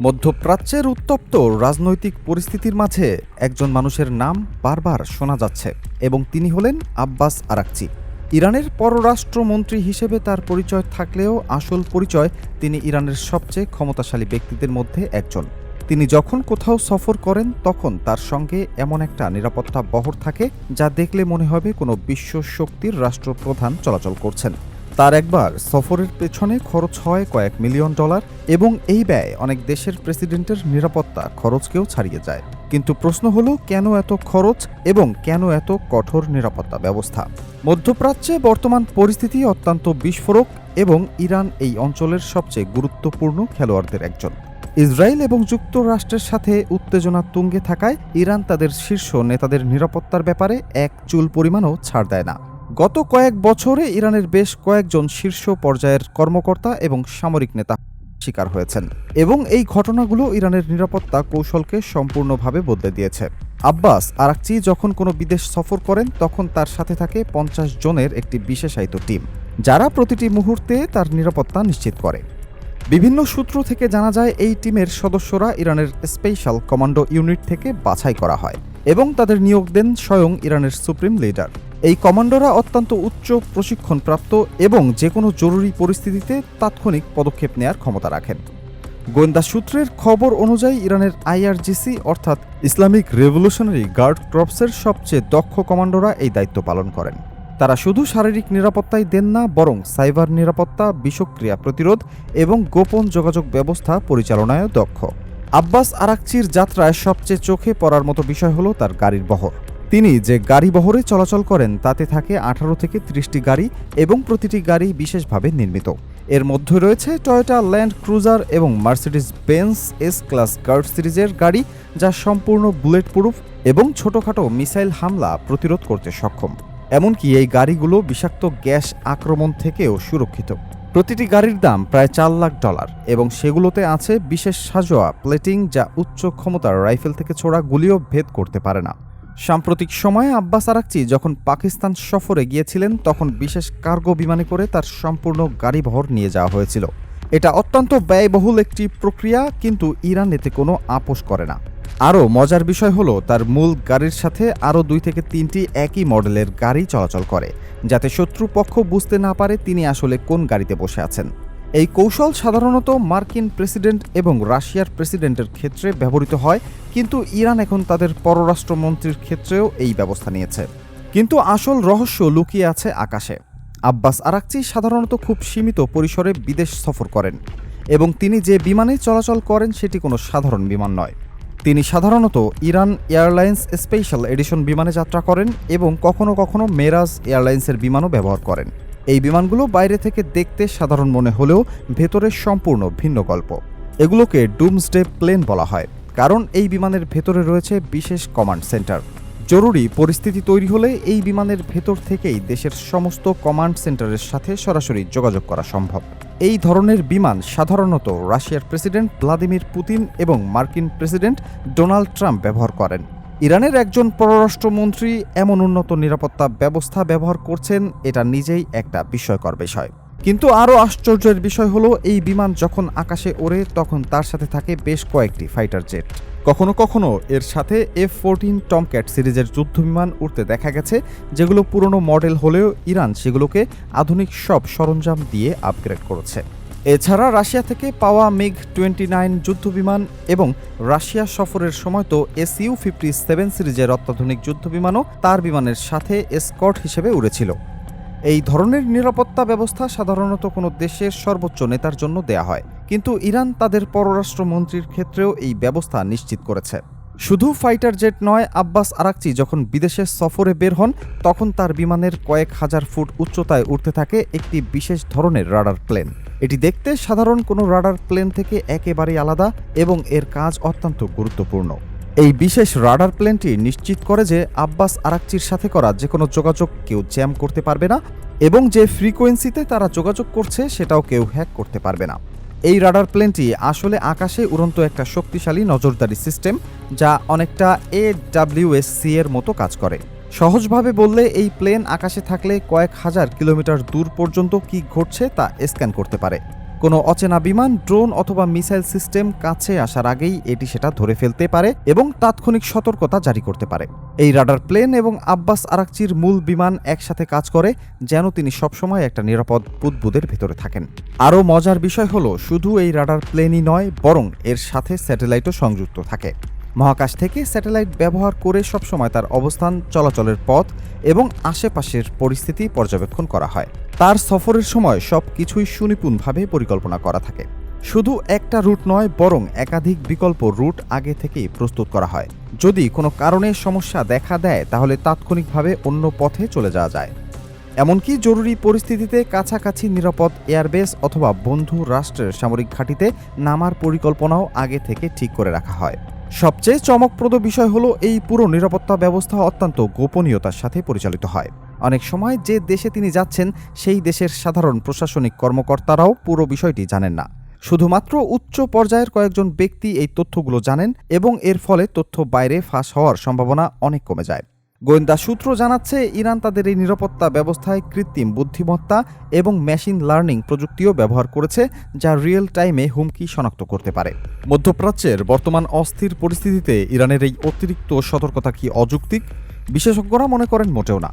মধ্যপ্রাচ্যের উত্তপ্ত রাজনৈতিক পরিস্থিতির মাঝে একজন মানুষের নাম বারবার শোনা যাচ্ছে এবং তিনি হলেন আব্বাস আরাকচি। ইরানের পররাষ্ট্রমন্ত্রী হিসেবে তার পরিচয় থাকলেও আসল পরিচয় তিনি ইরানের সবচেয়ে ক্ষমতাশালী ব্যক্তিদের মধ্যে একজন। তিনি যখন কোথাও সফর করেন তখন তার সঙ্গে এমন একটা নিরাপত্তা বহর থাকে যা দেখলে মনে হবে কোনো বিশ্ব শক্তির রাষ্ট্রপ্রধান চলাচল করছেন। তার একবার সফরের পেছনে খরচ হয় কয়েক মিলিয়ন ডলার এবং এই ব্যয় অনেক দেশের প্রেসিডেন্টের নিরাপত্তা খরচকেও ছাড়িয়ে যায়। কিন্তু প্রশ্ন হলো, কেন এত খরচ এবং কেন এত কঠোর নিরাপত্তা ব্যবস্থা? মধ্যপ্রাচ্যে বর্তমান পরিস্থিতি অত্যন্ত বিস্ফোরক এবং ইরান এই অঞ্চলের সবচেয়ে গুরুত্বপূর্ণ খেলোয়াড়দের একজন। ইসরায়েল এবং যুক্তরাষ্ট্রের সাথে উত্তেজনা তুঙ্গে থাকায় ইরান তাদের শীর্ষ নেতাদের নিরাপত্তার ব্যাপারে এক চুল পরিমাণও ছাড় দেয় না। গত কয়েক বছরে ইরানের বেশ কয়েকজন শীর্ষ পর্যায়ের কর্মকর্তা এবং সামরিক নেতা শিকার হয়েছেন এবং এই ঘটনাগুলো ইরানের নিরাপত্তা কৌশলকে সম্পূর্ণভাবে বদলে দিয়েছে। আব্বাস আরাকচি যখন কোনো বিদেশ সফর করেন তখন তার সাথে থাকে 50 জনের একটি বিশেষায়িত টিম, যারা প্রতিটি মুহূর্তে তার নিরাপত্তা নিশ্চিত করে। বিভিন্ন সূত্র থেকে জানা যায় এই টিমের সদস্যরা ইরানের স্পেশাল কমান্ডো ইউনিট থেকে বাছাই করা হয় এবং তাদের নিয়োগ দেন স্বয়ং ইরানের সুপ্রিম লিডার। এই কমান্ডোরা অত্যন্ত উচ্চ প্রশিক্ষণপ্রাপ্ত এবং যে কোনো জরুরি পরিস্থিতিতে তাৎক্ষণিক পদক্ষেপ নেয়ার ক্ষমতা রাখেন। গোয়েন্দা সূত্রের খবর অনুযায়ী ইরানের আইআরজিসি অর্থাৎ ইসলামিক রেভলিউশনারি গার্ড কর্পসের সবচেয়ে দক্ষ কমান্ডোরা এই দায়িত্ব পালন করেন। তারা শুধু শারীরিক নিরাপত্তাই দেন না, বরং সাইবার নিরাপত্তা, বিষক্রিয়া প্রতিরোধ এবং গোপন যোগাযোগ ব্যবস্থা পরিচালনায়ও দক্ষ। আব্বাস আরাকচির যাত্রায় সবচেয়ে চোখে পড়ার মতো বিষয় হলো তার গাড়ির বহর। তিনি যে গাড়ি বহরে চলাচল করেন তাতে থাকে 18 থেকে 30টি গাড়ি এবং প্রতিটি গাড়ি বিশেষভাবে নির্মিত। এর মধ্যে রয়েছে টয়োটা ল্যান্ড ক্রুজার এবং Mercedes Benz S class guard সিরিজের গাড়ি, যা সম্পূর্ণ বুলেট প্রুফ এবং ছোটখাটো মিসাইল হামলা প্রতিরোধ করতে সক্ষম। এমনকি এই গাড়িগুলো বিষাক্ত গ্যাস আক্রমণ থেকেও সুরক্ষিত। প্রতিটি গাড়ির দাম প্রায় $4 লাখ এবং সেগুলোতে আছে বিশেষ সাজোয়া প্লেটিং, যা উচ্চ ক্ষমতার রাইফেল থেকে ছোড়া গুলিও ভেদ করতে পারে না। সাম্প্রতিক সময়ে আব্বাস আরাকচি যখন পাকিস্তান সফরে গিয়েছিলেন তখন বিশেষ কার্গো বিমানে করে তার সম্পূর্ণ গাড়িবহর নিয়ে যাওয়া হয়েছিল। এটা অত্যন্ত ব্যয়বহুল একটি প্রক্রিয়া, কিন্তু ইরান এতে কোনো আপোষ করে না। আরও মজার বিষয় হলো, তার মূল গাড়ির সাথে আরও 2 থেকে 3টি একই মডেলের গাড়ি চলাচল করে, যাতে শত্রুপক্ষ বুঝতে না পারে তিনি আসলে কোন গাড়িতে বসে আছেন। এই কৌশল সাধারণত মার্কিন প্রেসিডেন্ট এবং রাশিয়ার প্রেসিডেন্টের ক্ষেত্রে ব্যবহৃত হয়, কিন্তু ইরান এখন তাদের পররাষ্ট্রমন্ত্রীর ক্ষেত্রেও এই ব্যবস্থা নিয়েছে। কিন্তু আসল রহস্য লুকিয়ে আছে আকাশে। আব্বাস আরাকচি সাধারণত খুব সীমিত পরিসরে বিদেশ সফর করেন এবং তিনি যে বিমানে চলাচল করেন সেটি কোনো সাধারণ বিমান নয়। তিনি সাধারণত ইরান এয়ারলাইন্স স্পেশাল এডিশন বিমানে যাত্রা করেন এবং কখনো কখনো মেরাজ এয়ারলাইন্সের বিমানও ব্যবহার করেন। এই বিমানগুলো বাইরে থেকে দেখতে সাধারণ মনে হলেও ভেতরে সম্পূর্ণ ভিন্ন গল্প। এগুলোকে ডুমসডে প্লেন বলা হয়, কারণ এই বিমানের ভেতরে রয়েছে বিশেষ কমান্ড সেন্টার। জরুরি পরিস্থিতি তৈরি হলে এই বিমানের ভেতর থেকেই দেশের সমস্ত কমান্ড সেন্টারের সাথে সরাসরি যোগাযোগ করা সম্ভব। এই ধরনের বিমান সাধারণত রাশিয়ার প্রেসিডেন্ট ভ্লাদিমির পুতিন এবং মার্কিন প্রেসিডেন্ট ডোনাল্ড ট্রাম্প ব্যবহার করেন। ইরানের একজন পররাষ্ট্রমন্ত্রী এমন উন্নত নিরাপত্তা ব্যবস্থা ব্যবহার করছেন, এটা নিজেই একটা বিস্ময়কর বিষয়। কিন্তু আরও আশ্চর্যের বিষয় হলো, এই বিমান যখন আকাশে ওড়ে তখন তার সাথে থাকে বেশ কয়েকটি ফাইটার জেট। কখনো কখনো এর সাথে F-14 টমক্যাট সিরিজের যুদ্ধবিমান উড়তে দেখা গেছে, যেগুলো পুরনো মডেল হলেও ইরান সেগুলোকে আধুনিক সব সরঞ্জাম দিয়ে আপগ্রেড করেছে। এছাড়া রাশিয়া থেকে পাওয়া MiG-29 যুদ্ধবিমান এবং রাশিয়া সফরের সময় তো Su-57 সিরিজের অত্যাধুনিক যুদ্ধবিমানও তার বিমানের সাথে এসকর্ট হিসেবে উড়েছিল। এই ধরনের নিরাপত্তা ব্যবস্থা সাধারণত কোনো দেশের সর্বোচ্চ নেতার জন্য দেয়া হয়, কিন্তু ইরান তাদের পররাষ্ট্রমন্ত্রীর ক্ষেত্রেও এই ব্যবস্থা নিশ্চিত করেছে। শুধু ফাইটার জেট নয়, আব্বাস আরাকচি যখন বিদেশে সফরে বের হন তখন তার বিমানের কয়েক হাজার ফুট উচ্চতায় উঠতে থাকে একটি বিশেষ ধরনের রাডার প্লেন। এটি দেখতে সাধারণ কোনো রাডার প্লেন থেকে একেবারেই আলাদা এবং এর কাজ অত্যন্ত গুরুত্বপূর্ণ। এই বিশেষ রাডার প্লেনটি নিশ্চিত করে যে আব্বাস আরাকচির সাথে করা যে কোনো যোগাযোগ কেউ জ্যাম করতে পারবে না এবং যে ফ্রিকোয়েন্সিতে তারা যোগাযোগ করছে সেটাও কেউ হ্যাক করতে পারবে না। এই রাডার প্লেনটি আসলে আকাশে উড়ন্ত একটা শক্তিশালী নজরদারি সিস্টেম, যা অনেকটা AWSC এর মতো কাজ করে। সহজভাবে বললে, এই প্লেন আকাশে থাকলে কয়েক হাজার কিলোমিটার দূর পর্যন্ত কি ঘটছে তা স্ক্যান করতে পারে। কোনো অচেনা বিমান, ড্রোন অথবা মিসাইল সিস্টেম কাছে আসার আগেই এটি সেটা ধরে ফেলতে পারে এবং তাৎক্ষণিক সতর্কতা জারি করতে পারে। এই রাডার প্লেন এবং আব্বাস আরাকচির মূল বিমান একসাথে কাজ করে যেন তিনি সবসময় একটা নিরাপদ বুদবুদের ভেতরে থাকেন। আরও মজার বিষয় হলো, শুধু এই রাডার প্লেনই নয়, বরং এর সাথে স্যাটেলাইটও সংযুক্ত থাকে। মহাকাশ থেকে স্যাটেলাইট ব্যবহার করে সবসময় তার অবস্থান, চলাচলের পথ এবং আশেপাশের পরিস্থিতি পর্যবেক্ষণ করা হয়। তার সফরের সময় সব কিছুই সুনিপুণভাবে পরিকল্পনা করা থাকে। শুধু একটা রুট নয়, বরং একাধিক বিকল্প রুট আগে থেকেই প্রস্তুত করা হয়। যদি কোনো কারণে সমস্যা দেখা দেয় তাহলে তাৎক্ষণিকভাবে অন্য পথে চলে যাওয়া যায়। এমনকি জরুরি পরিস্থিতিতে কাছাকাছি নিরাপদ এয়ারবেস অথবা বন্ধু রাষ্ট্রের সামরিক ঘাঁটিতে নামার পরিকল্পনাও আগে থেকে ঠিক করে রাখা হয়। সবচেয়ে চমকপ্রদ বিষয় হলো, এই পুরো নিরাপত্তা ব্যবস্থা অত্যন্ত গোপনীয়তার সাথে পরিচালিত হয়। অনেক সময় যে দেশে তিনি যাচ্ছেন সেই দেশের সাধারণ প্রশাসনিক কর্মকর্তারাও পুরো বিষয়টি জানেন না। শুধুমাত্র উচ্চ পর্যায়ের কয়েকজন ব্যক্তি এই তথ্যগুলো জানেন এবং এর ফলে তথ্য বাইরে ফাঁস হওয়ার সম্ভাবনা অনেক কমে যায়। গোয়েন্দা সূত্র জানাচ্ছে, ইরান তাদের এই নিরাপত্তা ব্যবস্থায় কৃত্রিম বুদ্ধিমত্তা এবং মেশিন লার্নিং প্রযুক্তিও ব্যবহার করেছে, যা রিয়েল টাইমে হুমকি শনাক্ত করতে পারে। মধ্যপ্রাচ্যের বর্তমান অস্থির পরিস্থিতিতে ইরানের এই অতিরিক্ত সতর্কতা কি অযৌক্তিক? বিশেষজ্ঞরা মনে করেন মোটেও না।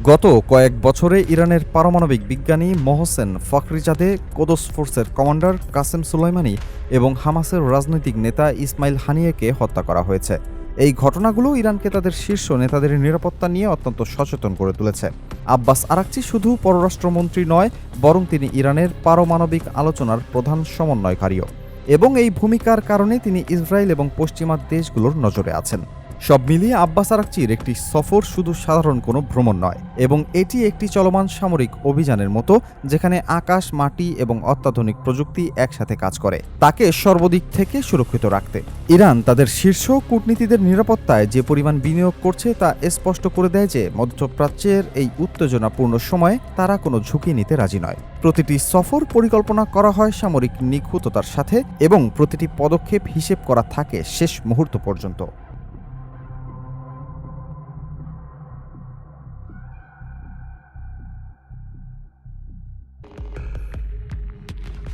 গত কয়েক বছরে ইরানের পারমাণবিক বিজ্ঞানী মোহসেন ফখরিজাদে, কোদস ফোর্সের কমান্ডার কাসেম সুলাইমানি এবং হামাসের রাজনৈতিক নেতা ইসমাইল হানিয়েকে হত্যা করা হয়েছে। এই ঘটনাগুলো ইরানকে তাদের শীর্ষ নেতাদের নিরাপত্তা নিয়ে অত্যন্ত সচেতন করে তুলেছে। আব্বাস আরাকচি শুধু পররাষ্ট্রমন্ত্রী নয়, বরং তিনি ইরানের পারমাণবিক আলোচনার প্রধান সমন্বয়কারীও, এবং এই ভূমিকার কারণে তিনি ইসরায়েল এবং পশ্চিমা দেশগুলোর নজরে আছেন। সব মিলিয়ে আব্বাস আরাকচির একটি সফর শুধু সাধারণ কোনো ভ্রমণ নয়, এবং এটি একটি চলমান সামরিক অভিযানের মতো, যেখানে আকাশ, মাটি এবং অত্যাধুনিক প্রযুক্তি একসাথে কাজ করে তাকে সর্বদিক থেকে সুরক্ষিত রাখতে। ইরান তাদের শীর্ষ কূটনীতিদের নিরাপত্তায় যে পরিমাণ বিনিয়োগ করছে তা স্পষ্ট করে দেয় যে মধ্যপ্রাচ্যের এই উত্তেজনাপূর্ণ সময়ে তারা কোনো ঝুঁকি নিতে রাজি নয়। প্রতিটি সফর পরিকল্পনা করা হয় সামরিক নিখুঁততার সাথে এবং প্রতিটি পদক্ষেপ হিসেব করা থাকে শেষ মুহূর্ত পর্যন্ত।